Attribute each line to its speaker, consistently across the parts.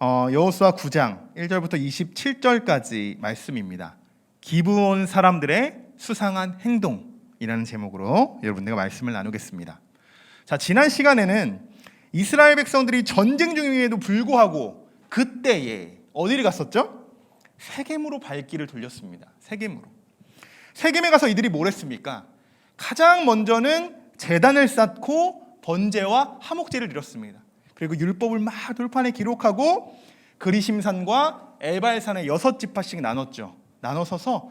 Speaker 1: 여호수아 9장 1절부터 27절까지 말씀입니다. 기브온 사람들의 수상한 행동이라는 제목으로 여러분들과 말씀을 나누겠습니다. 자, 지난 시간에는 이스라엘 백성들이 전쟁 중임에도 불구하고 그때에 어디를 갔었죠? 세겜으로 발길을 돌렸습니다. 세겜에 가서 이들이 뭘 했습니까? 가장 먼저는 제단을 쌓고 번제와 화목제를 드렸습니다. 그리고 율법을 막 돌판에 기록하고 그리심산과 에발산에 6지파씩 나눴죠. 나눠서서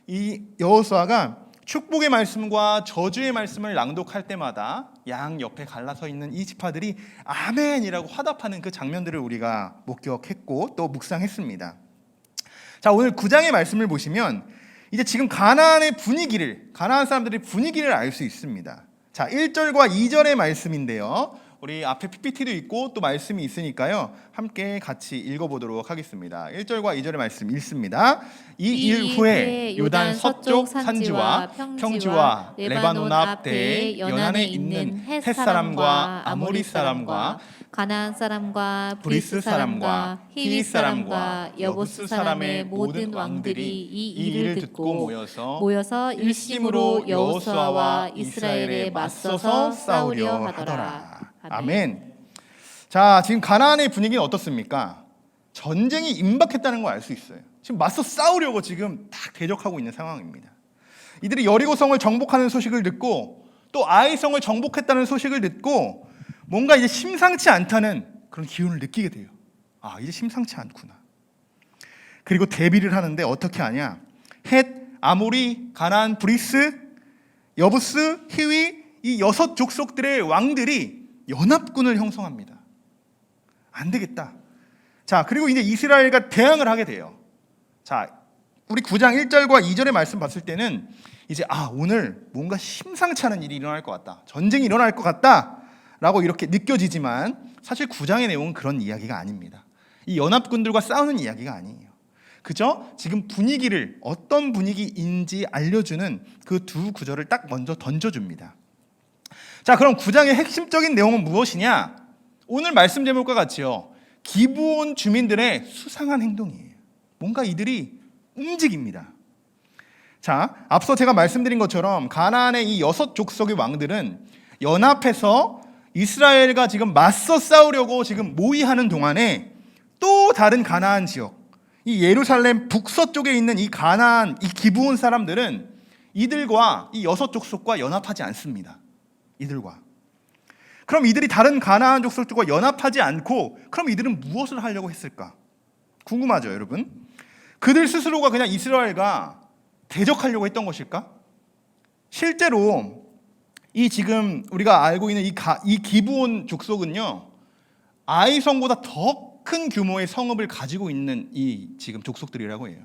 Speaker 1: 이 여호수아가 축복의 말씀과 저주의 말씀을 낭독할 때마다 양 옆에 갈라서 있는 이 지파들이 아멘이라고 화답하는 그 장면들을 우리가 목격했고 또 묵상했습니다. 자, 오늘 9장의 말씀을 보시면 이제 지금 가나안 사람들의 분위기를 알 수 있습니다. 자, 1절과 2절의 말씀인데요. 우리 앞에 PPT도 있고 또 말씀이 있으니까요. 함께 같이 읽어보도록 하겠습니다. 1절과 2절의 말씀 읽습니다. 이 일 후에 요단 서쪽 산지와 평지와 레바논 앞 대에 연안에 있는 헷 사람과 아모리 사람과
Speaker 2: 가나안 사람과
Speaker 1: 브리스 사람과
Speaker 2: 히위 사람과 여부스 사람의 모든 왕들이 이 일을 듣고 모여서 일심으로 여호수아와 이스라엘에 맞서서 싸우려 하더라.
Speaker 1: 아멘. 자, 지금 가나안의 분위기는 어떻습니까? 전쟁이 임박했다는 걸 알 수 있어요. 지금 맞서 싸우려고 지금 딱 대적하고 있는 상황입니다. 이들이 여리고성을 정복하는 소식을 듣고 또 아이성을 정복했다는 소식을 듣고 뭔가 이제 심상치 않다는 그런 기운을 느끼게 돼요. 아, 이제 심상치 않구나. 그리고 대비를 하는데 어떻게 하냐? 헷, 아모리, 가나안, 브리스, 여부스, 히위 이 6족속들의 왕들이 연합군을 형성합니다. 안 되겠다. 자, 그리고 이제 이스라엘과 대항을 하게 돼요. 자, 우리 9장 1절과 2절의 말씀 봤을 때는 이제 오늘 뭔가 심상치 않은 일이 일어날 것 같다. 전쟁이 일어날 것 같다. 라고 이렇게 느껴지지만 사실 9장의 내용은 그런 이야기가 아닙니다. 이 연합군들과 싸우는 이야기가 아니에요. 그죠? 지금 분위기를 어떤 분위기인지 알려주는 그 두 구절을 딱 먼저 던져줍니다. 자, 그럼 9장의 핵심적인 내용은 무엇이냐? 오늘 말씀 제목과 같이요. 기브온 주민들의 수상한 행동이에요. 뭔가 이들이 움직입니다. 자, 앞서 제가 말씀드린 것처럼 가나안의 이 6족속의 왕들은 연합해서 이스라엘과 지금 맞서 싸우려고 지금 모의하는 동안에 또 다른 가나안 지역, 이 예루살렘 북서쪽에 있는 이 가나안, 이 기브온 사람들은 이들과 이 6족속과 연합하지 않습니다. 이들과. 그럼 이들이 다른 가나안 족속들과 연합하지 않고 그럼 이들은 무엇을 하려고 했을까? 궁금하죠, 여러분? 그들 스스로가 그냥 이스라엘과 대적하려고 했던 것일까? 실제로 이 지금 우리가 알고 있는 이 기브온 족속은요, 아이성보다 더 큰 규모의 성읍을 가지고 있는 이 지금 족속들이라고 해요.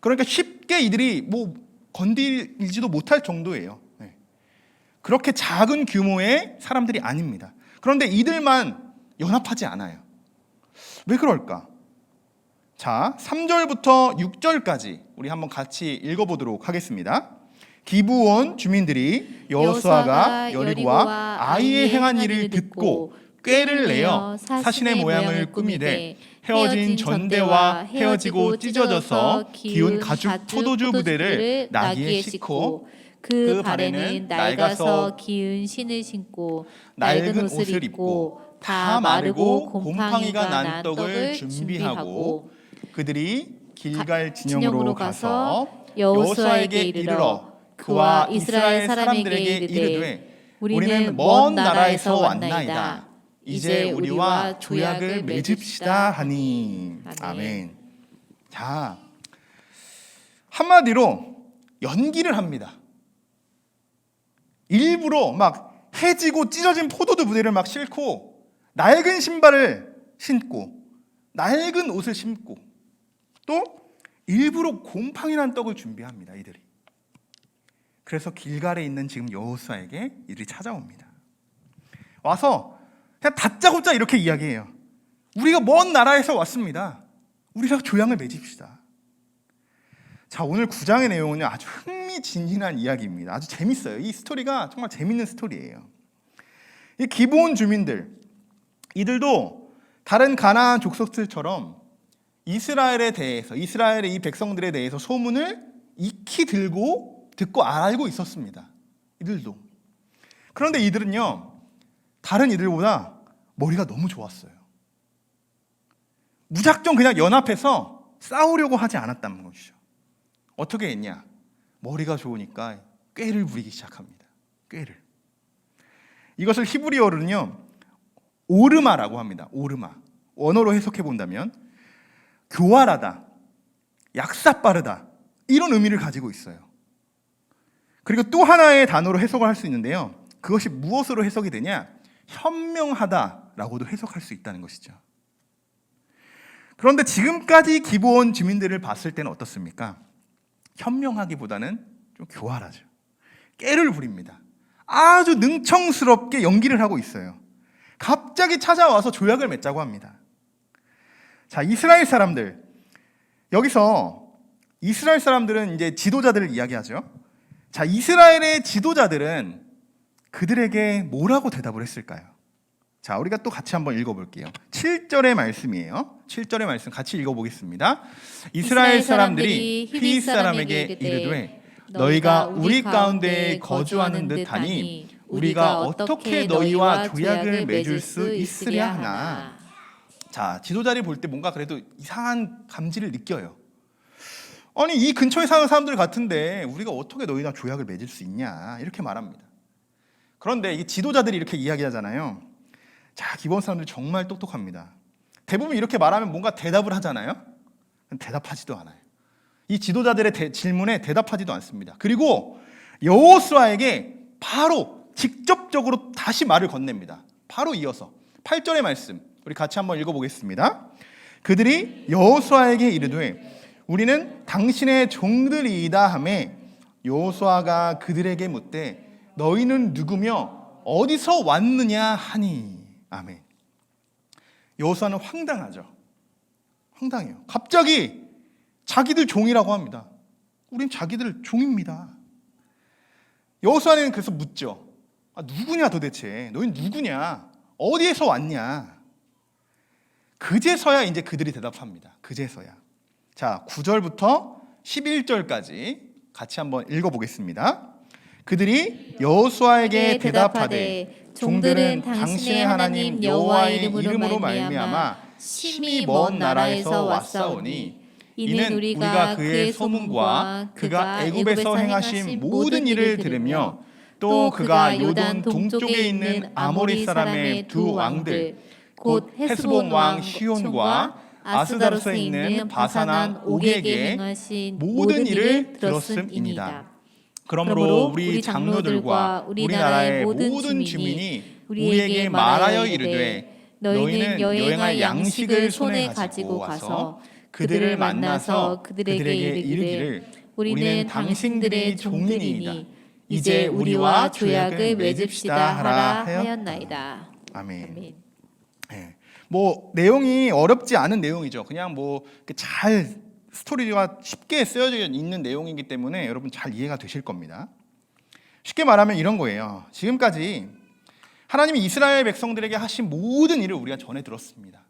Speaker 1: 그러니까 쉽게 이들이 뭐 건들지도 못할 정도예요. 그렇게 작은 규모의 사람들이 아닙니다. 그런데 이들만 연합하지 않아요. 왜 그럴까? 자, 3절부터 6절까지 우리 한번 같이 읽어보도록 하겠습니다. 기브온 주민들이 여호수아가 여리고와 아이에 행한 일을 듣고 꾀를 내어 사신의 모양을 꾸미되 헤어진 전대와 헤어지고 찢어져서 기운 가죽 포도주 부대를 나귀에 싣고
Speaker 2: 그 발에는 낡아서 기은 신을 신고 낡은 옷을 입고 다 마르고 곰팡이가 난 떡을 준비하고
Speaker 1: 그들이 길갈 진영으로 가서
Speaker 2: 여호수아에게 이르러 그와 이스라엘 사람들에게 이르되 우리는 먼 나라에서 왔나이다. 이제 우리와 조약을 맺읍시다
Speaker 1: 하니. 아멘. 자, 한마디로 연기를 합니다. 일부러 막 해지고 찢어진 포도주 부대를 막 싣고 낡은 신발을 신고 낡은 옷을 신고 또 일부러 곰팡이 난 떡을 준비합니다. 이들이. 그래서 길갈에 있는 지금 여호수아에게 이들이 찾아옵니다. 와서 그냥 다짜고짜 이렇게 이야기해요. 우리가 먼 나라에서 왔습니다. 우리랑 조약을 맺읍시다. 자, 오늘 9장의 내용은 아주 흥미진진한 이야기입니다. 아주 재밌어요. 이 스토리가 정말 재밌는 스토리예요. 이 기브온 주민들, 이들도 다른 가나안 족속들처럼 이스라엘에 대해서, 이스라엘의 이 백성들에 대해서 소문을 익히 듣고 알고 있었습니다. 이들도. 그런데 이들은요, 다른 이들보다 머리가 너무 좋았어요. 무작정 그냥 연합해서 싸우려고 하지 않았다는 것이죠. 어떻게 했냐? 머리가 좋으니까 꾀를 부리기 시작합니다. 꾀를. 이것을 히브리어로는요, 오르마라고 합니다. 오르마. 원어로 해석해 본다면 교활하다, 약삭빠르다, 이런 의미를 가지고 있어요. 그리고 또 하나의 단어로 해석을 할 수 있는데요, 그것이 무엇으로 해석이 되냐? 현명하다라고도 해석할 수 있다는 것이죠. 그런데 지금까지 기브온 주민들을 봤을 때는 어떻습니까? 현명하기보다는 좀 교활하죠. 꾀를 부립니다. 아주 능청스럽게 연기를 하고 있어요. 갑자기 찾아와서 조약을 맺자고 합니다. 자, 이스라엘 사람들, 여기서 이스라엘 사람들은 이제 지도자들을 이야기하죠. 자, 이스라엘의 지도자들은 그들에게 뭐라고 대답을 했을까요? 자, 우리가 또 같이 한번 읽어볼게요. 7절의 말씀이에요. 7절의 말씀 같이 읽어보겠습니다. 이스라엘 사람들이 히윗 사람에게 이르되 너희가 우리 가운데 거주하는 듯하니 우리가 어떻게 너희와 조약을 맺을 수 있으랴 하나. 자, 지도자를 볼 때 뭔가 그래도 이상한 감지를 느껴요. 아니, 이 근처에 사는 사람들 같은데 우리가 어떻게 너희랑 조약을 맺을 수 있냐, 이렇게 말합니다. 그런데 이 지도자들이 이렇게 이야기하잖아요. 자, 기본 사람들이 정말 똑똑합니다. 대부분 이렇게 말하면 뭔가 대답을 하잖아요. 대답하지도 않아요. 이 지도자들의 질문에 대답하지도 않습니다. 그리고 여호수아에게 바로 직접적으로 다시 말을 건넵니다. 바로 이어서 8절의 말씀 우리 같이 한번 읽어보겠습니다. 그들이 여호수아에게 이르되 우리는 당신의 종들이이다 하매 여호수아가 그들에게 묻되 너희는 누구며 어디서 왔느냐 하니. 아멘. 여호수아는 황당하죠. 황당해요. 갑자기 자기들 종이라고 합니다. 우린 자기들 종입니다. 여호수아는 그래서 묻죠. 누구냐 도대체? 너희는 누구냐? 어디에서 왔냐? 그제서야 이제 그들이 대답합니다. 그제서야. 자, 9절부터 11절까지 같이 한번 읽어보겠습니다. 그들이 여호수아에게 대답하되 종들은 당신의 하나님 여호와의 이름으로 말미암아 심히 먼 나라에서 왔사오니 이는 우리가 그의 소문과 그가 애굽에서 행하신 모든 일을 들으며 또 그가 요단 동쪽에 있는 아모리 사람의 두 왕들 곧 헤스본 왕 시온과 아스다롯에 있는 바산왕 옥에게 행하신 모든 일을 들었음이니이다. 그러므로 우리 장로들과 우리나라의 모든 주민이 우리에게 말하여 이르되 너희는 여행할 양식을 손에 가지고 가서 그들을 만나서 그들에게 이르기를 우리는 당신들의 종들이니 이제 우리와 조약을 맺읍시다 하라 하였나이다. 아멘. 아멘. 네. 뭐 내용이 어렵지 않은 내용이죠. 그냥 뭐 잘 스토리가 쉽게 쓰여져 있는 내용이기 때문에 여러분 잘 이해가 되실 겁니다. 쉽게 말하면 이런 거예요. 지금까지 하나님이 이스라엘 백성들에게 하신 모든 일을 우리가 전해 들었습니다.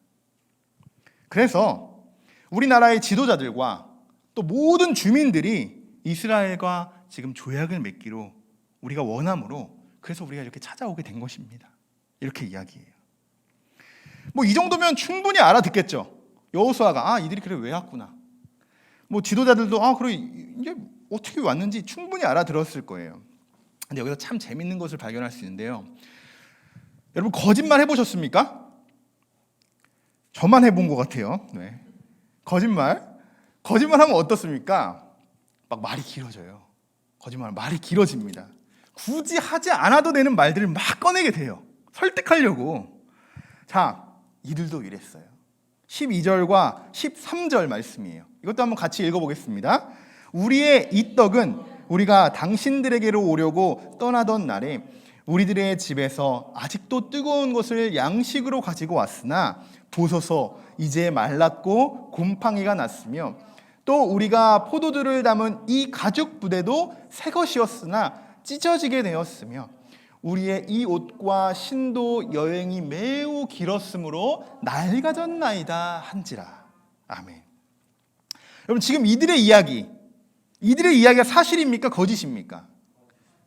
Speaker 1: 그래서 우리나라의 지도자들과 또 모든 주민들이 이스라엘과 지금 조약을 맺기로 우리가 원함으로 그래서 우리가 이렇게 찾아오게 된 것입니다. 이렇게 이야기해요. 뭐 이 정도면 충분히 알아듣겠죠. 여호수아가 이들이 그래 왜 왔구나. 뭐 지도자들도 그래 이제 어떻게 왔는지 충분히 알아들었을 거예요. 근데 여기서 참 재밌는 것을 발견할 수 있는데요. 여러분 거짓말 해보셨습니까? 저만 해본 것 같아요. 네. 거짓말하면 어떻습니까? 막 말이 길어져요. 거짓말은 말이 길어집니다. 굳이 하지 않아도 되는 말들을 막 꺼내게 돼요. 설득하려고. 자, 이들도 이랬어요. 12절과 13절 말씀이에요. 이것도 한번 같이 읽어보겠습니다. 우리의 이 떡은 우리가 당신들에게로 오려고 떠나던 날에 우리들의 집에서 아직도 뜨거운 것을 양식으로 가지고 왔으나 보소서 이제 말랐고 곰팡이가 났으며 또 우리가 포도주를 담은 이 가죽 부대도 새 것이었으나 찢어지게 되었으며 우리의 이 옷과 신도 여행이 매우 길었으므로 낡아졌나이다 한지라. 아멘. 여러분, 지금 이들의 이야기가 사실입니까? 거짓입니까?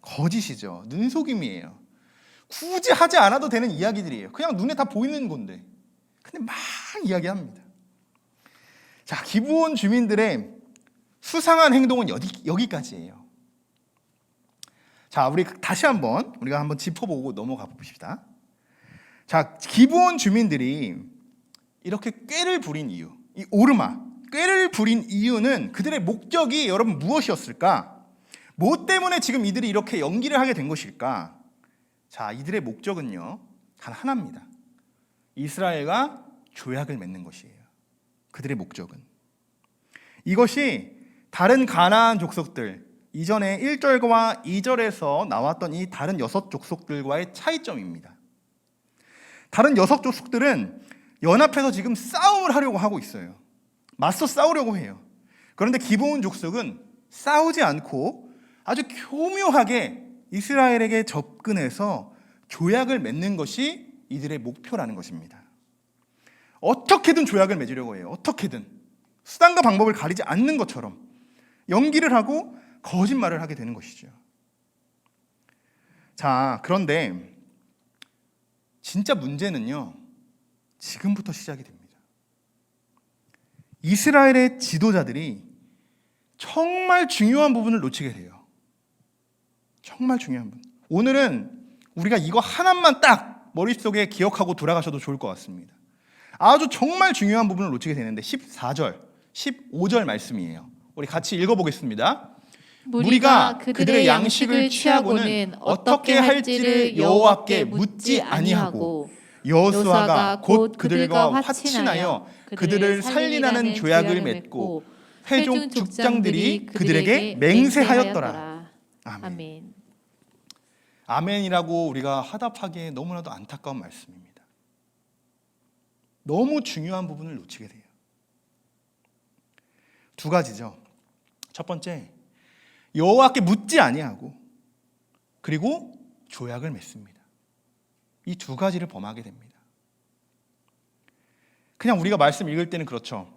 Speaker 1: 거짓이죠. 눈속임이에요. 굳이 하지 않아도 되는 이야기들이에요. 그냥 눈에 다 보이는 건데. 근데 막 이야기합니다. 자, 기브온 주민들의 수상한 행동은 여기까지예요. 자, 우리 다시 우리가 한번 짚어보고 넘어가 봅시다. 자, 기브온 주민들이 이렇게 꾀를 부린 이유, 이 오르마, 꾀를 부린 이유는 그들의 목적이 여러분 무엇이었을까? 뭐 때문에 지금 이들이 이렇게 연기를 하게 된 것일까? 자, 이들의 목적은요, 단 하나입니다. 이스라엘과 조약을 맺는 것이에요. 그들의 목적은. 이것이 다른 가나안 족속들, 이전에 1절과 2절에서 나왔던 이 다른 6 족속들과의 차이점입니다. 다른 6 족속들은 연합해서 지금 싸움을 하려고 하고 있어요. 맞서 싸우려고 해요. 그런데 기브온 족속은 싸우지 않고 아주 교묘하게 이스라엘에게 접근해서 조약을 맺는 것이 이들의 목표라는 것입니다. 어떻게든 조약을 맺으려고 해요. 어떻게든. 수단과 방법을 가리지 않는 것처럼 연기를 하고 거짓말을 하게 되는 것이죠. 자, 그런데 진짜 문제는요, 지금부터 시작이 됩니다. 이스라엘의 지도자들이 정말 중요한 부분을 놓치게 돼요. 정말 중요한 부분. 오늘은 우리가 이거 하나만 딱 머릿속에 기억하고 돌아가셔도 좋을 것 같습니다. 아주 정말 중요한 부분을 놓치게 되는데 14절, 15절 말씀이에요. 우리 같이 읽어보겠습니다. 무리가 그들의 양식을 취하고는 어떻게 할지를 여호와께 묻지 아니하고 여호수아가 곧 그들과 화친하여 그들을 살리라는 조약을 맺고 회중 족장들이 그들에게 맹세하였더라. 아멘. 아멘이라고 우리가 화답하기에 너무나도 안타까운 말씀입니다. 너무 중요한 부분을 놓치게 돼요. 2 가지죠. 첫 번째, 여호와께 묻지 아니하고 그리고 조약을 맺습니다. 이 2 가지를 범하게 됩니다. 그냥 우리가 말씀 읽을 때는 그렇죠.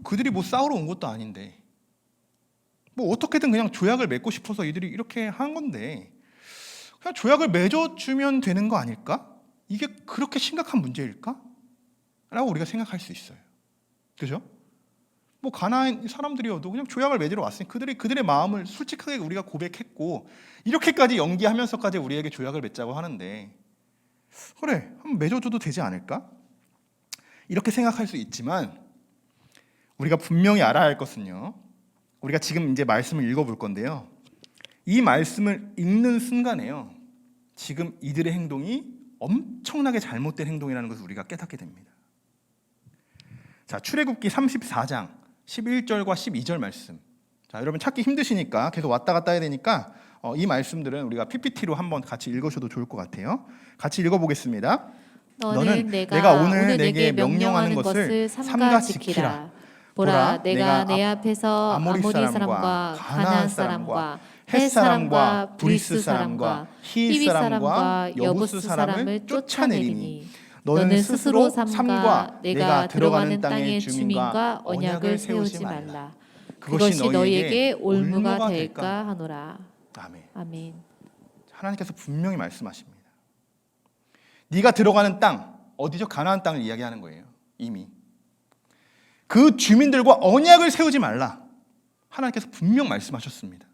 Speaker 1: 그들이 뭐 싸우러 온 것도 아닌데 뭐 어떻게든 그냥 조약을 맺고 싶어서 이들이 이렇게 한 건데 그냥 조약을 맺어주면 되는 거 아닐까? 이게 그렇게 심각한 문제일까? 라고 우리가 생각할 수 있어요. 그죠? 뭐 가나안 사람들이어도 그냥 조약을 맺으러 왔으니 그들의 마음을 솔직하게 우리가 고백했고 이렇게까지 연기하면서까지 우리에게 조약을 맺자고 하는데 그래, 한번 맺어줘도 되지 않을까? 이렇게 생각할 수 있지만 우리가 분명히 알아야 할 것은요, 우리가 지금 이제 말씀을 읽어볼 건데요, 이 말씀을 읽는 순간에요, 지금 이들의 행동이 엄청나게 잘못된 행동이라는 것을 우리가 깨닫게 됩니다. 자, 출애굽기 34장 11절과 12절 말씀. 자, 여러분 찾기 힘드시니까 계속 왔다 갔다 해야 되니까 이 말씀들은 우리가 PPT로 한번 같이 읽으셔도 좋을 것 같아요. 같이 읽어보겠습니다. 너는 내가 오늘 내게 명령하는 것을 삼가 지키라. 보라, 내가 내 앞에서 아모리 사람과 가나안 사람과 헷 사람과 브리스 사람과 히윗 사람과 여부스 사람을 쫓아내리니 너는 스스로 삼가 내가 들어가는 땅의 주민과 언약을 세우지 말라. 그것이 너희에게 올무가 될까 하노라. 아멘. 아멘. 하나님께서 분명히 말씀하십니다. 네가 들어가는 땅, 어디죠? 가나안 땅을 이야기하는 거예요. 이미 그 주민들과 언약을 세우지 말라. 하나님께서 분명 말씀하셨습니다.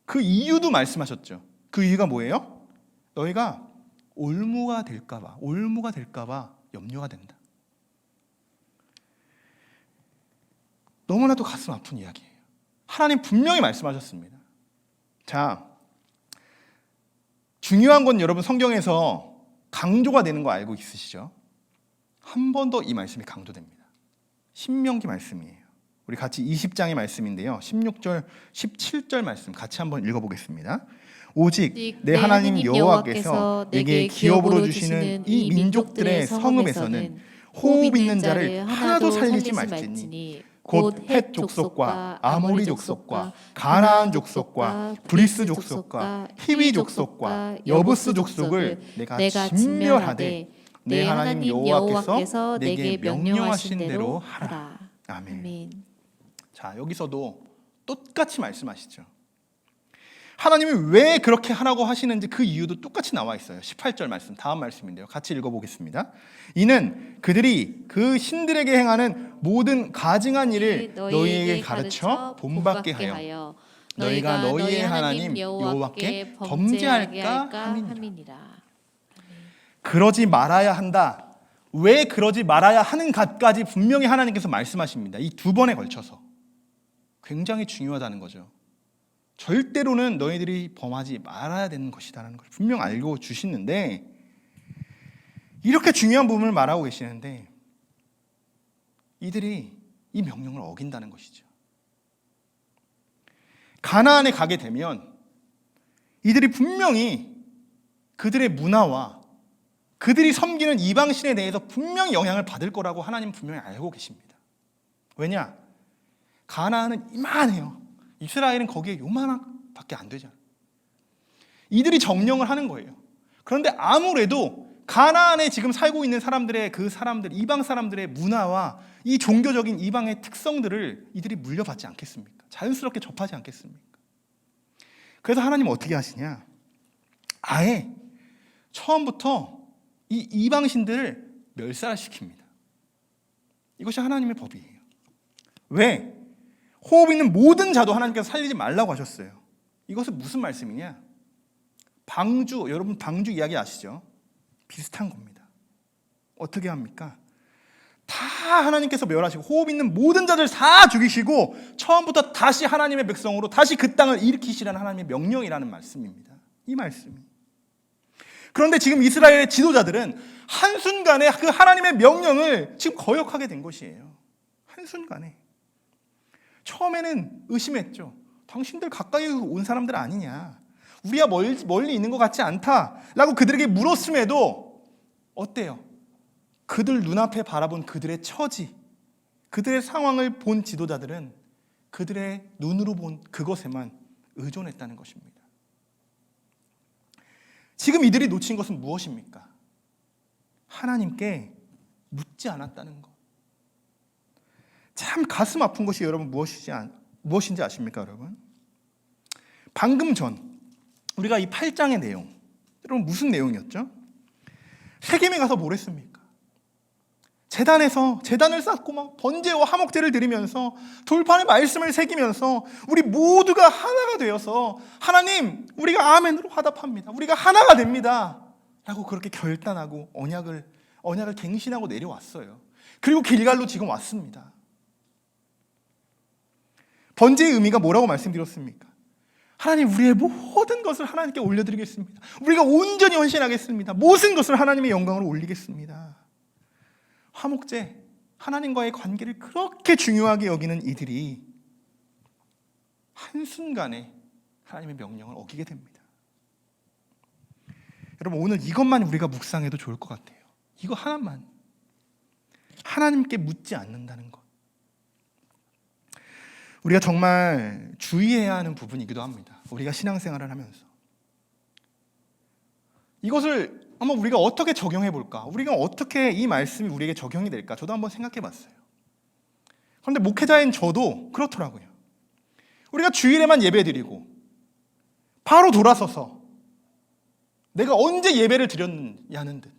Speaker 1: 그 이유도 말씀하셨죠. 그 이유가 뭐예요? 너희가 올무가 될까봐 염려가 된다. 너무나도 가슴 아픈 이야기예요. 하나님 분명히 말씀하셨습니다. 자, 중요한 건 여러분 성경에서 강조가 되는 거 알고 있으시죠? 한 번 더 이 말씀이 강조됩니다. 신명기 말씀이에요. 우리 같이 20장의 말씀인데요, 16절, 17절 말씀 같이 한번 읽어보겠습니다. 오직 내 하나님 여호와께서 내게 기업으로 주시는 이 민족들의 성읍에서는 호흡 있는 자를 하나도 살리지 말지니 곧 헷 족속과 아모리 족속과 가나안 족속과 브리스 족속과 히위 족속과 여부스 족속을 내가 진멸하되 내 하나님 여호와께서 내게 명령하신 대로 하라. 아멘.
Speaker 2: 아멘.
Speaker 1: 자, 여기서도 똑같이 말씀하시죠. 하나님이 왜 그렇게 하라고 하시는지 그 이유도 똑같이 나와 있어요. 18절 말씀, 다음 말씀인데요. 같이 읽어보겠습니다. 이는 그들이 그 신들에게 행하는 모든 가증한 일을 너희에게 가르쳐 본받게 하여 너희가 너희의 하나님 여호와께 범죄할까 함이니라. 그러지 말아야 한다. 왜 그러지 말아야 하는 것까지 분명히 하나님께서 말씀하십니다. 이 두 번에 걸쳐서. 굉장히 중요하다는 거죠. 절대로는 너희들이 범하지 말아야 되는 것이다라는 걸 분명 알고 주시는데, 이렇게 중요한 부분을 말하고 계시는데 이들이 이 명령을 어긴다는 것이죠. 가나안에 가게 되면 이들이 분명히 그들의 문화와 그들이 섬기는 이방신에 대해서 분명히 영향을 받을 거라고 하나님은 분명히 알고 계십니다. 왜냐? 가나안은 이만해요. 이스라엘은 거기에 요만밖에 안 되잖아요. 이들이 정령을 하는 거예요. 그런데 아무래도 가나안에 지금 살고 있는 사람들의 이방 사람들의 문화와 이 종교적인 이방의 특성들을 이들이 물려받지 않겠습니까? 자연스럽게 접하지 않겠습니까? 그래서 하나님은 어떻게 하시냐? 아예 처음부터 이 이방신들을 멸살시킵니다. 이것이 하나님의 법이에요. 왜? 호흡 있는 모든 자도 하나님께서 살리지 말라고 하셨어요. 이것은 무슨 말씀이냐? 여러분 방주 이야기 아시죠? 비슷한 겁니다. 어떻게 합니까? 다 하나님께서 멸하시고 호흡 있는 모든 자들 다 죽이시고 처음부터 다시 하나님의 백성으로 다시 그 땅을 일으키시라는 하나님의 명령이라는 말씀입니다. 이 말씀이. 그런데 지금 이스라엘의 지도자들은 한순간에 그 하나님의 명령을 지금 거역하게 된 것이에요. 한순간에. 처음에는 의심했죠. 당신들 가까이 온 사람들 아니냐. 우리가 멀리 있는 것 같지 않다라고 그들에게 물었음에도 어때요? 그들 눈앞에 바라본 그들의 처지, 그들의 상황을 본 지도자들은 그들의 눈으로 본 그것에만 의존했다는 것입니다. 지금 이들이 놓친 것은 무엇입니까? 하나님께 묻지 않았다는 것. 참 가슴 아픈 것이 여러분 무엇인지 아십니까, 여러분? 방금 전 우리가 이 8장의 내용, 여러분 무슨 내용이었죠? 세겜에 가서 뭘 했습니까? 제단을 쌓고 막 번제와 화목제를 드리면서 돌판에 말씀을 새기면서 우리 모두가 하나가 되어서 하나님, 우리가 아멘으로 화답합니다. 우리가 하나가 됩니다. 라고 그렇게 결단하고 언약을 갱신하고 내려왔어요. 그리고 길갈로 지금 왔습니다. 번제의 의미가 뭐라고 말씀드렸습니까? 하나님, 우리의 모든 것을 하나님께 올려드리겠습니다. 우리가 온전히 헌신하겠습니다. 모든 것을 하나님의 영광으로 올리겠습니다. 화목제, 하나님과의 관계를 그렇게 중요하게 여기는 이들이 한순간에 하나님의 명령을 어기게 됩니다. 여러분, 오늘 이것만 우리가 묵상해도 좋을 것 같아요. 이거 하나만. 하나님께 묻지 않는다는 것. 우리가 정말 주의해야 하는 부분이기도 합니다. 우리가 신앙생활을 하면서. 이것을 한번 우리가 어떻게 적용해 볼까? 우리가 어떻게 이 말씀이 우리에게 적용이 될까? 저도 한번 생각해 봤어요. 그런데 목회자인 저도 그렇더라고요. 우리가 주일에만 예배 드리고 바로 돌아서서 내가 언제 예배를 드렸냐는 듯,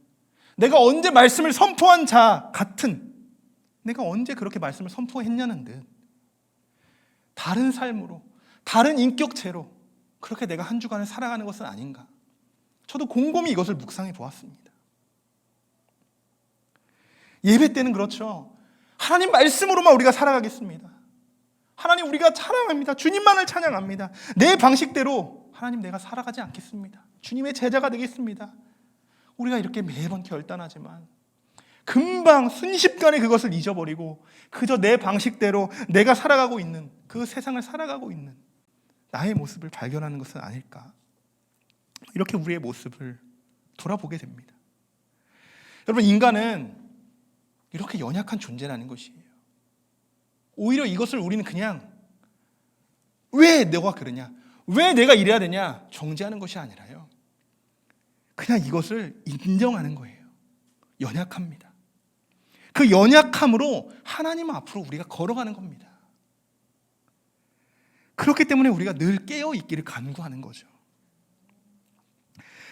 Speaker 1: 내가 언제 말씀을 선포한 자 같은, 내가 언제 그렇게 말씀을 선포했냐는 듯, 다른 삶으로, 다른 인격체로 그렇게 내가 한 주간을 살아가는 것은 아닌가. 저도 곰곰이 이것을 묵상해 보았습니다. 예배 때는 그렇죠. 하나님 말씀으로만 우리가 살아가겠습니다. 하나님, 우리가 찬양합니다. 주님만을 찬양합니다. 내 방식대로 하나님, 내가 살아가지 않겠습니다. 주님의 제자가 되겠습니다. 우리가 이렇게 매번 결단하지만 금방 순식간에 그것을 잊어버리고 그저 내 방식대로 내가 살아가고 있는, 그 세상을 살아가고 있는 나의 모습을 발견하는 것은 아닐까. 이렇게 우리의 모습을 돌아보게 됩니다. 여러분, 인간은 이렇게 연약한 존재라는 것이에요. 오히려 이것을 우리는 그냥 왜 너가 그러냐, 왜 내가 이래야 되냐 정죄하는 것이 아니라요, 그냥 이것을 인정하는 거예요. 연약합니다. 그 연약함으로 하나님 앞으로 우리가 걸어가는 겁니다. 그렇기 때문에 우리가 늘 깨어 있기를 간구하는 거죠.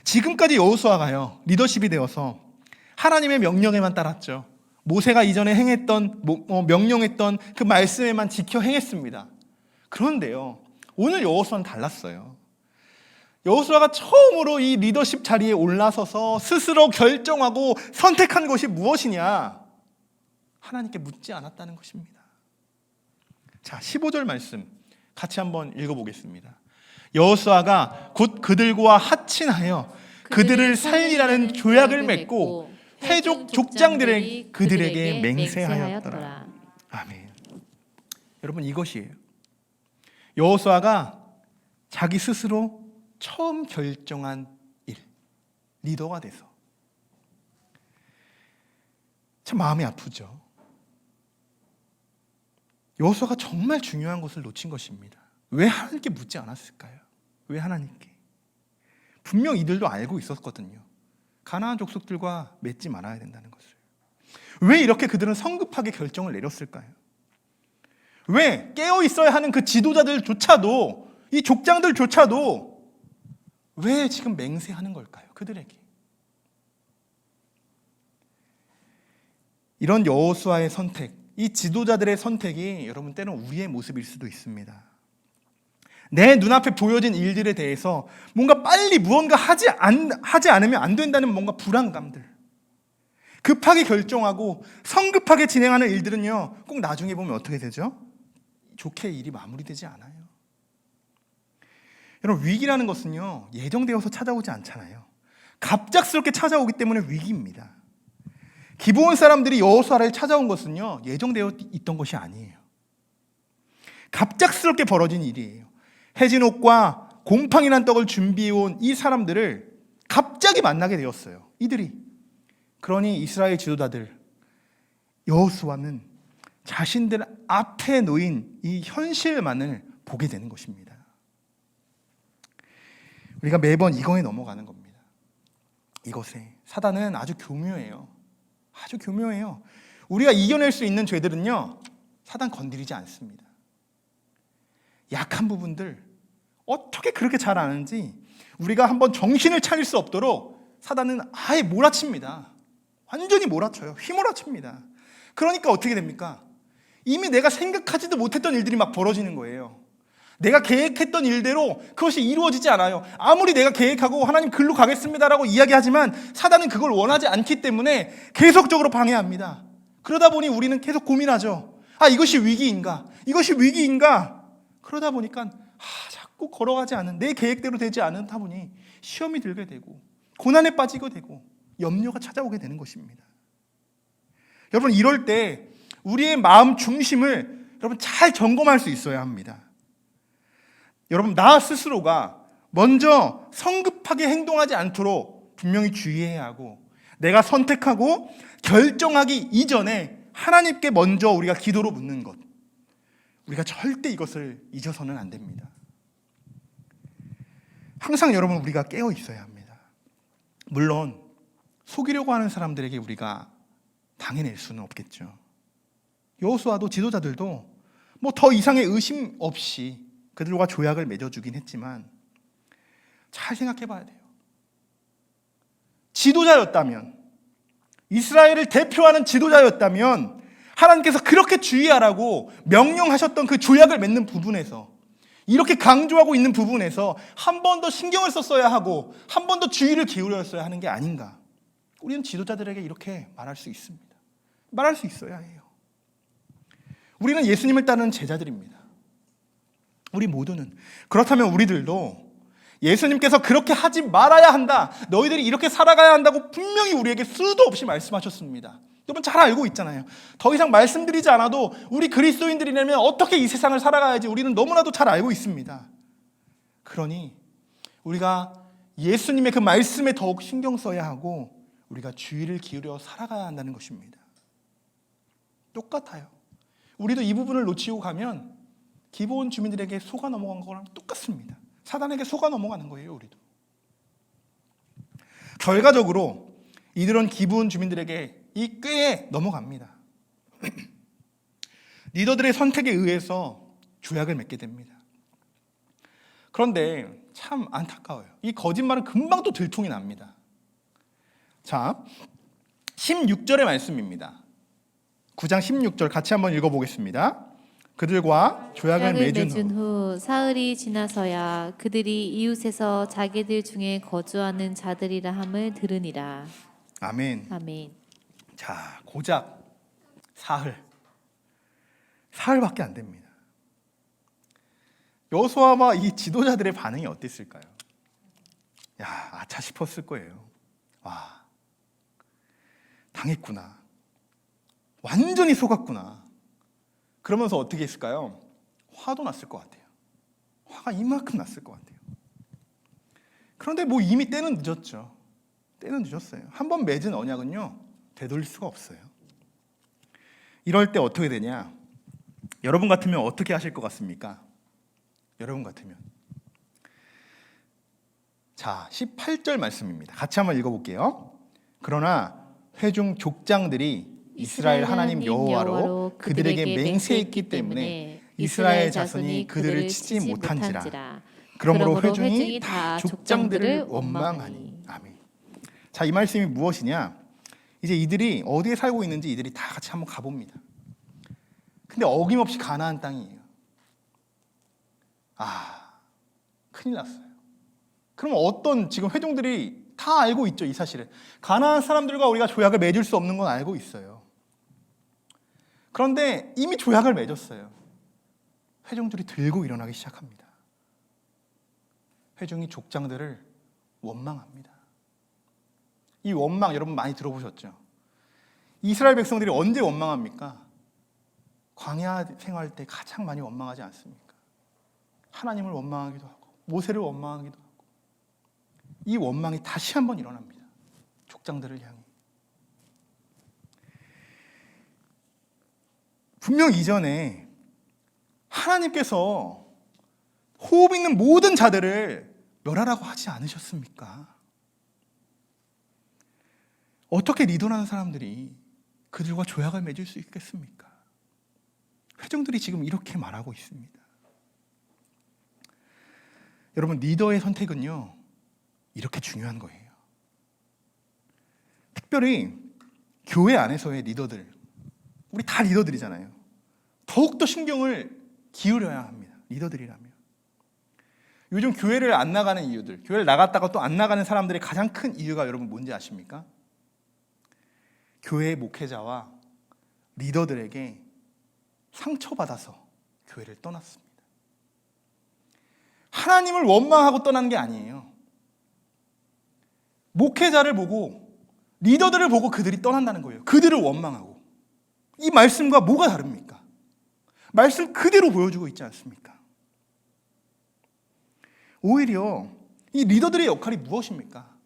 Speaker 1: 지금까지 여호수아가요 리더십이 되어서 하나님의 명령에만 따랐죠. 모세가 이전에 행했던 명령했던 그 말씀에만 지켜 행했습니다. 그런데요 오늘 여호수아는 달랐어요. 여호수아가 처음으로 이 리더십 자리에 올라서서 스스로 결정하고 선택한 것이 무엇이냐, 하나님께 묻지 않았다는 것입니다. 자, 15절 말씀 같이 한번 읽어보겠습니다. 여호수아가 곧 그들과 합친하여 그들을 살리라는 조약을 맺고 회족 족장들을 그들에게 맹세하였더라. 아멘. 여러분, 이것이에요. 여호수아가 자기 스스로 처음 결정한 일, 리더가 돼서 참 마음이 아프죠. 여호수아가 정말 중요한 것을 놓친 것입니다. 왜 하나님께 묻지 않았을까요? 왜 하나님께? 분명 이들도 알고 있었거든요. 가나안 족속들과 맺지 말아야 된다는 것을. 왜 이렇게 그들은 성급하게 결정을 내렸을까요? 왜 깨어 있어야 하는 그 지도자들조차도, 이 족장들조차도 왜 지금 맹세하는 걸까요? 그들에게. 이런 여호수아의 선택, 이 지도자들의 선택이 여러분 때는 우리의 모습일 수도 있습니다. 내 눈앞에 보여진 일들에 대해서 뭔가 빨리 무언가 하지 않으면 안 된다는 뭔가 불안감들, 급하게 결정하고 성급하게 진행하는 일들은요 꼭 나중에 보면 어떻게 되죠? 좋게 일이 마무리되지 않아요. 여러분, 위기라는 것은요 예정되어서 찾아오지 않잖아요. 갑작스럽게 찾아오기 때문에 위기입니다. 기브온 사람들이 여호수아를 찾아온 것은요 예정되어 있던 것이 아니에요. 갑작스럽게 벌어진 일이에요. 해진 옷과 곰팡이 난 떡을 준비해온 이 사람들을 갑자기 만나게 되었어요. 이들이. 그러니 이스라엘 지도자들, 여호수아는 자신들 앞에 놓인 이 현실만을 보게 되는 것입니다. 우리가 매번 이거에 넘어가는 겁니다. 이것에 사단은 아주 교묘해요. 아주 교묘해요. 우리가 이겨낼 수 있는 죄들은요 사단 건드리지 않습니다. 약한 부분들 어떻게 그렇게 잘 아는지 우리가 한번 정신을 차릴 수 없도록 사단은 아예 몰아칩니다. 완전히 몰아쳐요. 휘몰아칩니다. 그러니까 어떻게 됩니까? 이미 내가 생각하지도 못했던 일들이 막 벌어지는 거예요. 내가 계획했던 일대로 그것이 이루어지지 않아요. 아무리 내가 계획하고 하나님 글로 가겠습니다라고 이야기하지만 사단은 그걸 원하지 않기 때문에 계속적으로 방해합니다. 그러다 보니 우리는 계속 고민하죠. 아, 이것이 위기인가? 이것이 위기인가? 그러다 보니까 자꾸 걸어가지 않은, 내 계획대로 되지 않다 보니 시험이 들게 되고 고난에 빠지게 되고 염려가 찾아오게 되는 것입니다. 여러분, 이럴 때 우리의 마음 중심을 여러분 잘 점검할 수 있어야 합니다. 여러분, 나 스스로가 먼저 성급하게 행동하지 않도록 분명히 주의해야 하고, 내가 선택하고 결정하기 이전에 하나님께 먼저 우리가 기도로 묻는 것, 우리가 절대 이것을 잊어서는 안 됩니다. 항상 여러분 우리가 깨어 있어야 합니다. 물론 속이려고 하는 사람들에게 우리가 당해낼 수는 없겠죠. 여호수아도 지도자들도 뭐 더 이상의 의심 없이 그들과 조약을 맺어주긴 했지만 잘 생각해 봐야 돼요. 지도자였다면, 이스라엘을 대표하는 지도자였다면 하나님께서 그렇게 주의하라고 명령하셨던 그 조약을 맺는 부분에서, 이렇게 강조하고 있는 부분에서 한 번 더 신경을 썼어야 하고 한 번 더 주의를 기울였어야 하는 게 아닌가. 우리는 지도자들에게 이렇게 말할 수 있습니다. 말할 수 있어야 해요. 우리는 예수님을 따르는 제자들입니다. 우리 모두는. 그렇다면 우리들도 예수님께서 그렇게 하지 말아야 한다, 너희들이 이렇게 살아가야 한다고 분명히 우리에게 수도 없이 말씀하셨습니다. 여러분 잘 알고 있잖아요. 더 이상 말씀드리지 않아도 우리 그리스도인들이라면 어떻게 이 세상을 살아가야지 우리는 너무나도 잘 알고 있습니다. 그러니 우리가 예수님의 그 말씀에 더욱 신경 써야 하고 우리가 주의를 기울여 살아가야 한다는 것입니다. 똑같아요. 우리도 이 부분을 놓치고 가면 기브온 주민들에게 속아 넘어간 거랑 똑같습니다. 사단에게 속아 넘어가는 거예요, 우리도. 결과적으로 이들은 기브온 주민들에게 이 꾀에 넘어갑니다. 리더들의 선택에 의해서 조약을 맺게 됩니다. 그런데 참 안타까워요. 이 거짓말은 금방 또 들통이 납니다. 자, 16절의 말씀입니다. 9장 16절 같이 한번 읽어보겠습니다. 그들과 조약을 맺은
Speaker 2: 후 사흘이 지나서야 그들이 이웃에서 자기들 중에 거주하는 자들이라 함을 들으니라.
Speaker 1: 아멘.
Speaker 2: 아멘.
Speaker 1: 자, 고작 사흘밖에 안 됩니다. 여호수아와 이 지도자들의 반응이 어땠을까요? 야, 아차 싶었을 거예요. 와, 당했구나. 완전히 속았구나. 그러면서 어떻게 했을까요? 화도 났을 것 같아요. 화가 이만큼 났을 것 같아요. 그런데 뭐 이미 때는 늦었죠. 때는 늦었어요. 한번 맺은 언약은요, 되돌릴 수가 없어요. 이럴 때 어떻게 되냐? 여러분 같으면 어떻게 하실 것 같습니까? 여러분 같으면. 자, 18절 말씀입니다. 같이 한번 읽어볼게요. 그러나 회중 족장들이 이스라엘 하나님 여호와로 그들에게 맹세했기 때문에 이스라엘 자손이 그들을 치지 못한지라. 그러므로 회중이 다 족장들을 원망하니. 아멘. 자, 이 말씀이 무엇이냐? 이제 이들이 어디에 살고 있는지 이들이 다 같이 한번 가봅니다. 근데 어김없이 가나안 땅이에요. 큰일 났어요. 그럼 어떤 지금 회중들이 다 알고 있죠, 이 사실을. 가나안 사람들과 우리가 조약을 맺을 수 없는 건 알고 있어요. 그런데 이미 조약을 맺었어요. 회중들이 들고 일어나기 시작합니다. 회중이 족장들을 원망합니다. 이 원망 여러분 많이 들어보셨죠? 이스라엘 백성들이 언제 원망합니까? 광야 생활 때 가장 많이 원망하지 않습니까? 하나님을 원망하기도 하고 모세를 원망하기도 하고. 이 원망이 다시 한번 일어납니다. 족장들을 향해. 분명 이전에 하나님께서 호흡 있는 모든 자들을 멸하라고 하지 않으셨습니까? 어떻게 리더라는 사람들이 그들과 조약을 맺을 수 있겠습니까? 회중들이 지금 이렇게 말하고 있습니다. 여러분, 리더의 선택은요, 이렇게 중요한 거예요. 특별히 교회 안에서의 리더들, 우리 다 리더들이잖아요. 더욱더 신경을 기울여야 합니다. 리더들이라면. 요즘 교회를 안 나가는 이유들, 교회를 나갔다가 또 안 나가는 사람들의 가장 큰 이유가 여러분 뭔지 아십니까? 교회의 목회자와 리더들에게 상처받아서 교회를 떠났습니다. 하나님을 원망하고 떠난 게 아니에요. 목회자를 보고 리더들을 보고 그들이 떠난다는 거예요. 그들을 원망하고. 이 말씀과 뭐가 다릅니까? 말씀 그대로 보여주고 있지 않습니까? 오히려 이 리더들의 역할이 무엇입니까?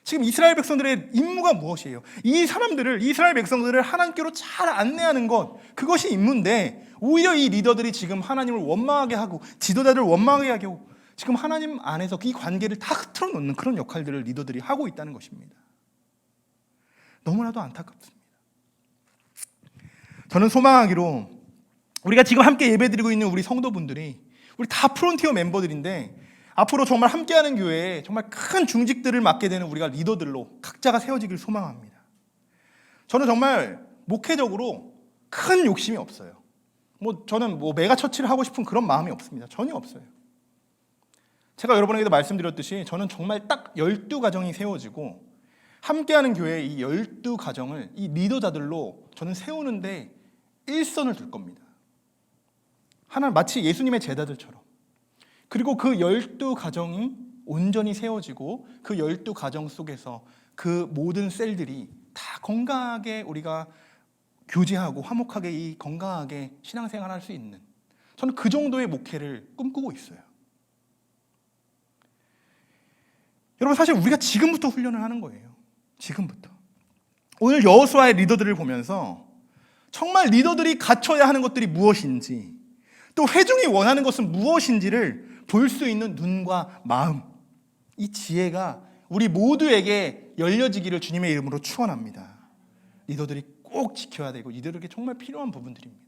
Speaker 1: 지금 이스라엘 백성들의 임무가 무엇이에요? 이 사람들을, 이스라엘 백성들을 하나님께로 잘 안내하는 것, 그것이 임무인데 오히려 이 리더들이 지금 하나님을 원망하게 하고 지도자들을 원망하게 하고 지금 하나님 안에서 이 관계를 다 흐트러 놓는 그런 역할들을 리더들이 하고 있다는 것입니다. 너무나도 안타깝습니다. 저는 소망하기로 우리가 지금 함께 예배드리고 있는 우리 성도분들이 우리 다 프론티어 멤버들인데 앞으로 정말 함께하는 교회에 정말 큰 중직들을 맡게 되는 우리가 리더들로 각자가 세워지길 소망합니다. 저는 정말 목회적으로 큰 욕심이 없어요. 저는 메가처치를 하고 싶은 그런 마음이 없습니다. 전혀 없어요. 제가 여러분에게도 말씀드렸듯이 저는 정말 딱 12가정이 세워지고 함께하는 교회의 이 12가정을 이 리더자들로 저는 세우는데 일선을 둘 겁니다. 마치 예수님의 제자들처럼. 그리고 그 12가정이 온전히 세워지고 그 12가정 속에서 그 모든 셀들이 다 건강하게 우리가 교제하고 화목하게 이 건강하게 신앙생활할 수 있는, 저는 그 정도의 목회를 꿈꾸고 있어요. 여러분, 사실 우리가 지금부터 훈련을 하는 거예요. 지금부터. 오늘 여호수아의 리더들을 보면서 정말 리더들이 갖춰야 하는 것들이 무엇인지, 또 회중이 원하는 것은 무엇인지를 볼 수 있는 눈과 마음, 이 지혜가 우리 모두에게 열려지기를 주님의 이름으로 축원합니다. 리더들이 꼭 지켜야 되고 리더에게 정말 필요한 부분들입니다.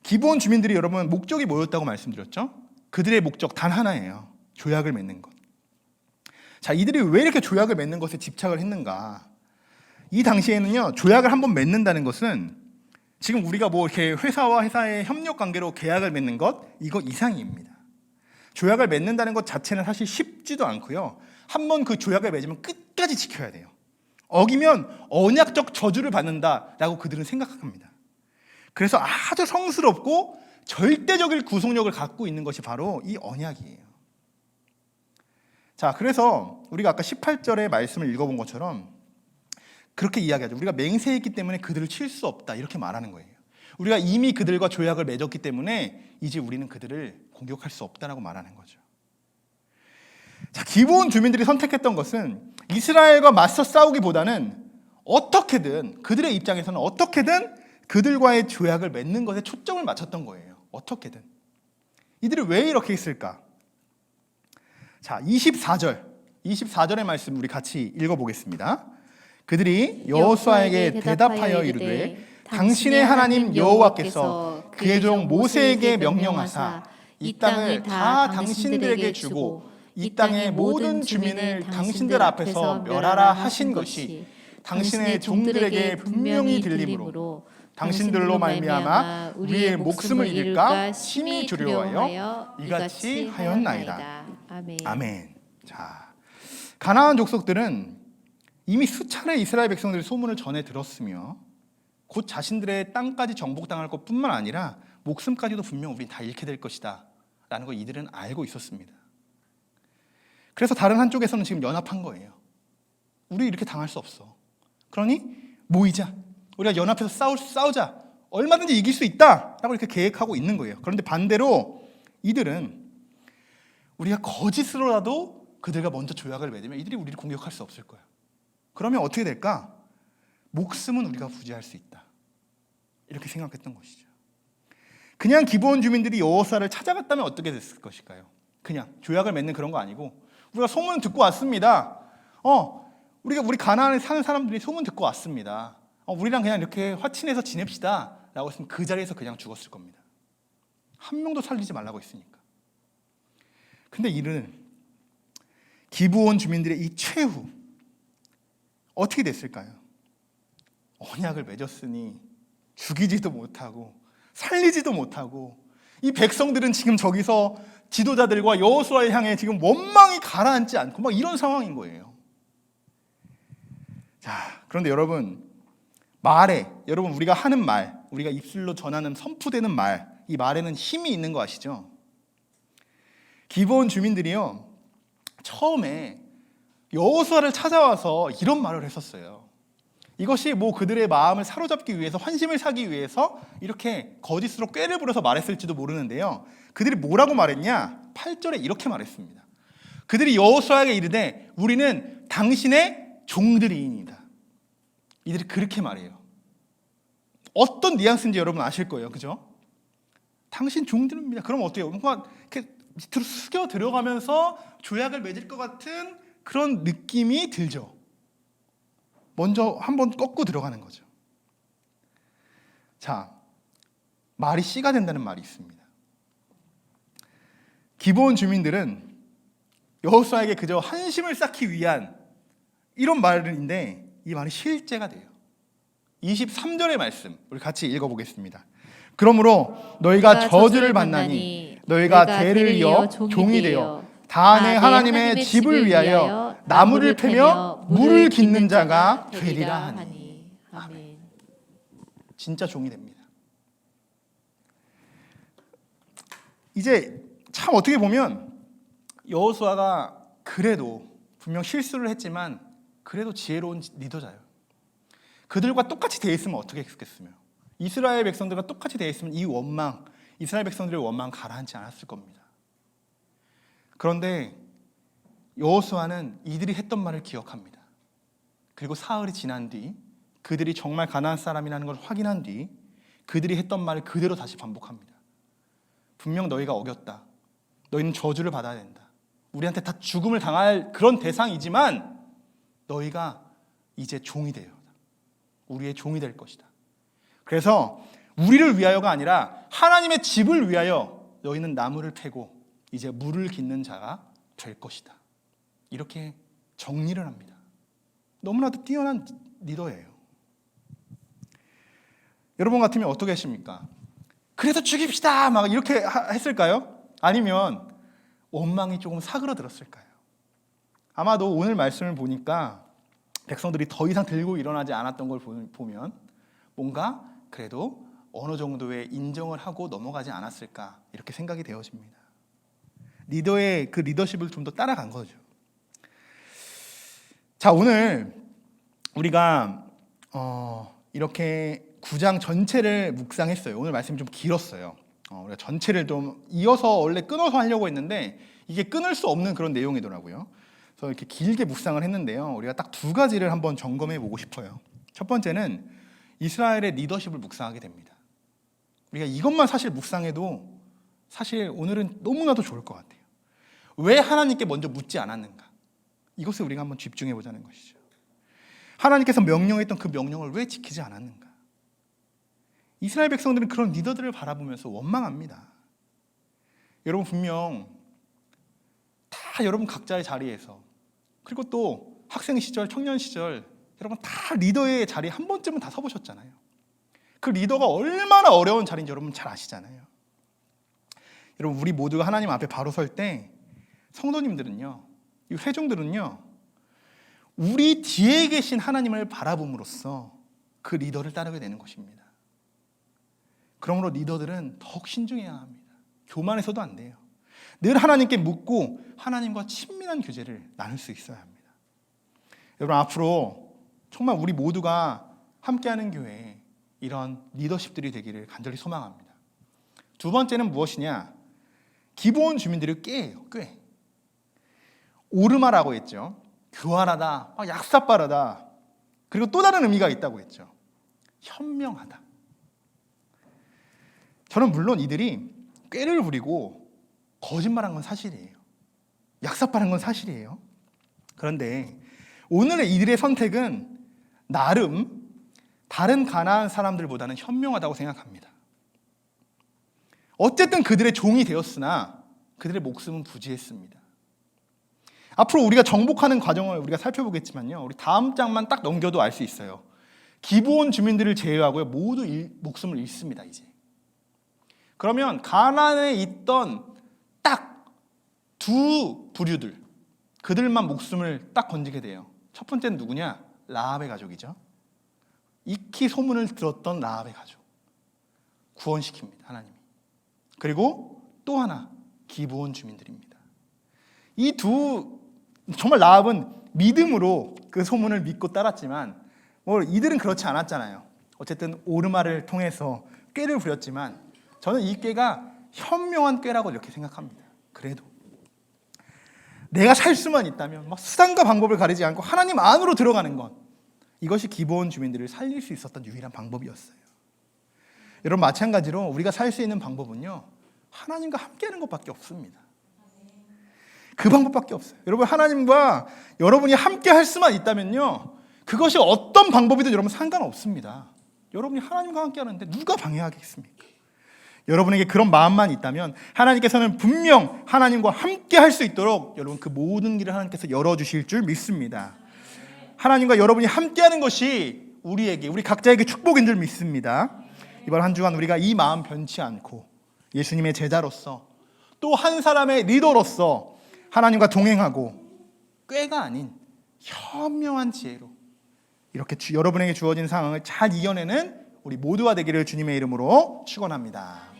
Speaker 1: 기브온 주민들이 여러분 목적이 뭐였다고 말씀드렸죠? 그들의 목적 단 하나예요. 조약을 맺는 것. 자, 이들이 왜 이렇게 조약을 맺는 것에 집착을 했는가? 이 당시에는요, 조약을 한번 맺는다는 것은 지금 우리가 뭐 이렇게 회사와 회사의 협력 관계로 계약을 맺는 것, 이거 이상입니다. 조약을 맺는다는 것 자체는 사실 쉽지도 않고요. 한번 그 조약을 맺으면 끝까지 지켜야 돼요. 어기면 언약적 저주를 받는다라고 그들은 생각합니다. 그래서 아주 성스럽고 절대적인 구속력을 갖고 있는 것이 바로 이 언약이에요. 자, 그래서 우리가 아까 18절의 말씀을 읽어본 것처럼 그렇게 이야기하죠. 우리가 맹세했기 때문에 그들을 칠 수 없다, 이렇게 말하는 거예요. 우리가 이미 그들과 조약을 맺었기 때문에 이제 우리는 그들을 공격할 수 없다라고 말하는 거죠. 자, 기브온 주민들이 선택했던 것은 이스라엘과 맞서 싸우기보다는 어떻게든 그들의 입장에서는 어떻게든 그들과의 조약을 맺는 것에 초점을 맞췄던 거예요. 어떻게든. 이들이 왜 이렇게 했을까? 자, 24절의 말씀 우리 같이 읽어보겠습니다. 그들이 여호수아에게 대답하여 이르되 당신의 하나님 여호와께서 그의 종 모세에게 명령하사 이 땅을 다 당신들에게 주고 이 땅의 모든 주민을 당신들 앞에서 멸하라 하신 것이 당신의 종들에게 분명히 들림으로 당신들로 말미암아 우리의 목숨을 잃을까 심히 두려워하여 이같이 하였나이다. 아멘. 자, 가나안 족속들은 이미 수차례 이스라엘 백성들의 소문을 전해 들었으며 곧 자신들의 땅까지 정복당할 것뿐만 아니라 목숨까지도 분명 우린 다 잃게 될 것이다 라는 걸 이들은 알고 있었습니다. 그래서 다른 한쪽에서는 지금 연합한 거예요. 우리 이렇게 당할 수 없어. 그러니 모이자. 우리가 연합해서 싸우자. 얼마든지 이길 수 있다 라고 이렇게 계획하고 있는 거예요. 그런데 반대로 이들은 우리가 거짓으로라도 그들과 먼저 조약을 맺으면 이들이 우리를 공격할 수 없을 거야. 그러면 어떻게 될까? 목숨은 우리가 부지할 수 있다. 이렇게 생각했던 것이죠. 그냥 기브온 주민들이 여호수아를 찾아갔다면 어떻게 됐을 것일까요? 그냥 조약을 맺는 그런 거 아니고 우리가 소문 듣고 왔습니다. 우리 가나안에 사는 사람들이 소문 듣고 왔습니다. 우리랑 그냥 이렇게 화친해서 지냅시다 라고 했으면 그 자리에서 그냥 죽었을 겁니다. 한 명도 살리지 말라고 했으니까. 근데 이는 기브온 주민들의 이 최후 어떻게 됐을까요? 언약을 맺었으니 죽이지도 못하고 살리지도 못하고 이 백성들은 지금 저기서 지도자들과 여호수아를 향해 지금 원망이 가라앉지 않고 막 이런 상황인 거예요. 자, 그런데 여러분 우리가 하는 말, 우리가 입술로 전하는 선포되는 말, 이 말에는 힘이 있는 거 아시죠? 기브온 주민들이요, 처음에 여호수아를 찾아와서 이런 말을 했었어요. 이것이 뭐 그들의 마음을 사로잡기 위해서, 환심을 사기 위해서 이렇게 거짓으로 꾀를 부려서 말했을지도 모르는데요. 그들이 뭐라고 말했냐? 8절에 이렇게 말했습니다. 그들이 여호수아에게 이르되 우리는 당신의 종들이니이다. 이들이 그렇게 말해요. 어떤 뉘앙스인지 여러분 아실 거예요. 그죠? 당신 종들입니다. 그럼 어때요? 뭔가 이렇게 밑으로 숙여 들어가면서 조약을 맺을 것 같은 그런 느낌이 들죠. 먼저 한번 꺾고 들어가는 거죠. 자, 말이 씨가 된다는 말이 있습니다. 기브온 주민들은 여호수아에게 그저 한심을 쌓기 위한 이런 말인데 이 말이 실제가 돼요. 23절의 말씀 우리 같이 읽어보겠습니다. 그러므로 너희가 저주를 받나니 너희가 대를 이어 종이 되어 다한해 하나님의 집을 위하여 나무를 패며 물을 깃는 자가 되리라 하니. 아멘. 진짜 종이 됩니다. 이제 참 어떻게 보면 여호수아가 그래도 분명 실수를 했지만 그래도 지혜로운 리더자예요. 그들과 똑같이 돼 있으면 어떻게 했겠으며 이스라엘 백성들과 똑같이 돼 있으면 이 원망, 이스라엘 백성들의 원망 가라앉지 않았을 겁니다. 그런데 여호수아는 이들이 했던 말을 기억합니다. 그리고 사흘이 지난 뒤 그들이 정말 가나안 사람이라는 걸 확인한 뒤 그들이 했던 말을 그대로 다시 반복합니다. 분명 너희가 어겼다. 너희는 저주를 받아야 된다. 우리한테 다 죽음을 당할 그런 대상이지만 너희가 이제 종이 되어 우리의 종이 될 것이다. 그래서 우리를 위하여가 아니라 하나님의 집을 위하여 너희는 나무를 패고 이제 물을 깃는 자가 될 것이다. 이렇게 정리를 합니다. 너무나도 뛰어난 리더예요. 여러분 같으면 어떻게 하십니까? 그래서 죽입시다 막 이렇게 했을까요? 아니면 원망이 조금 사그러들었을까요? 아마도 오늘 말씀을 보니까 백성들이 더 이상 들고 일어나지 않았던 걸 보면 뭔가 그래도 어느 정도의 인정을 하고 넘어가지 않았을까 이렇게 생각이 되어집니다. 리더의 그 리더십을 좀 더 따라간 거죠. 자, 오늘 우리가 이렇게 9장 전체를 묵상했어요. 오늘 말씀이 좀 길었어요. 우리가 전체를 좀 이어서 원래 끊어서 하려고 했는데 이게 끊을 수 없는 그런 내용이더라고요. 그래서 이렇게 길게 묵상을 했는데요. 우리가 딱 두 가지를 한번 점검해 보고 싶어요. 첫 번째는 이스라엘의 리더십을 묵상하게 됩니다. 우리가 이것만 사실 묵상해도 사실 오늘은 너무나도 좋을 것 같아요. 왜 하나님께 먼저 묻지 않았는가? 이것을 우리가 한번 집중해 보자는 것이죠. 하나님께서 명령했던 그 명령을 왜 지키지 않았는가? 이스라엘 백성들은 그런 리더들을 바라보면서 원망합니다. 여러분 분명 다 여러분 각자의 자리에서 그리고 또 학생 시절, 청년 시절 여러분 다 리더의 자리에 한 번쯤은 다 서보셨잖아요. 그 리더가 얼마나 어려운 자리인지 여러분 잘 아시잖아요. 여러분 우리 모두가 하나님 앞에 바로 설 때 성도님들은요, 이 회중들은요, 우리 뒤에 계신 하나님을 바라봄으로써 그 리더를 따르게 되는 것입니다. 그러므로 리더들은 더욱 신중해야 합니다. 교만해서도 안 돼요. 늘 하나님께 묻고 하나님과 친밀한 교제를 나눌 수 있어야 합니다. 여러분 앞으로 정말 우리 모두가 함께하는 교회에 이런 리더십들이 되기를 간절히 소망합니다. 두 번째는 무엇이냐? 기브온 주민들을 꾀예요. 꾀. 오르마라고 했죠. 교활하다, 약삭빠르다. 그리고 또 다른 의미가 있다고 했죠. 현명하다. 저는 물론 이들이 꾀를 부리고 거짓말한 건 사실이에요. 약삭빠른 건 사실이에요. 그런데 오늘의 이들의 선택은 나름 다른 가나안 사람들보다는 현명하다고 생각합니다. 어쨌든 그들의 종이 되었으나 그들의 목숨은 부지했습니다. 앞으로 우리가 정복하는 과정을 우리가 살펴보겠지만요, 우리 다음 장만 딱 넘겨도 알 수 있어요. 기브온 주민들을 제외하고요 모두 목숨을 잃습니다. 이제 그러면 가나안에 있던 딱 두 부류들, 그들만 목숨을 딱 건지게 돼요. 첫 번째는 누구냐? 라합의 가족이죠. 익히 소문을 들었던 라합의 가족 구원시킵니다, 하나님이. 그리고 또 하나 기브온 주민들입니다. 이 두, 정말 라합은 믿음으로 그 소문을 믿고 따랐지만 이들은 그렇지 않았잖아요. 어쨌든 오르마를 통해서 꾀를 부렸지만 저는 이 꾀가 현명한 꾀라고 이렇게 생각합니다. 그래도 내가 살 수만 있다면 수단과 방법을 가리지 않고 하나님 안으로 들어가는 것, 이것이 기브온 주민들을 살릴 수 있었던 유일한 방법이었어요. 여러분 마찬가지로 우리가 살 수 있는 방법은요, 하나님과 함께하는 것밖에 없습니다. 그 방법밖에 없어요. 여러분 하나님과 여러분이 함께 할 수만 있다면요, 그것이 어떤 방법이든 여러분 상관없습니다. 여러분이 하나님과 함께 하는데 누가 방해하겠습니까? 여러분에게 그런 마음만 있다면 하나님께서는 분명 하나님과 함께 할 수 있도록 여러분 그 모든 길을 하나님께서 열어주실 줄 믿습니다. 하나님과 여러분이 함께하는 것이 우리 각자에게 축복인 줄 믿습니다. 이번 한 주간 우리가 이 마음 변치 않고 예수님의 제자로서 또 한 사람의 리더로서 하나님과 동행하고 꾀가 아닌 현명한 지혜로 이렇게 여러분에게 주어진 상황을 잘 이겨내는 우리 모두가 되기를 주님의 이름으로 축원합니다.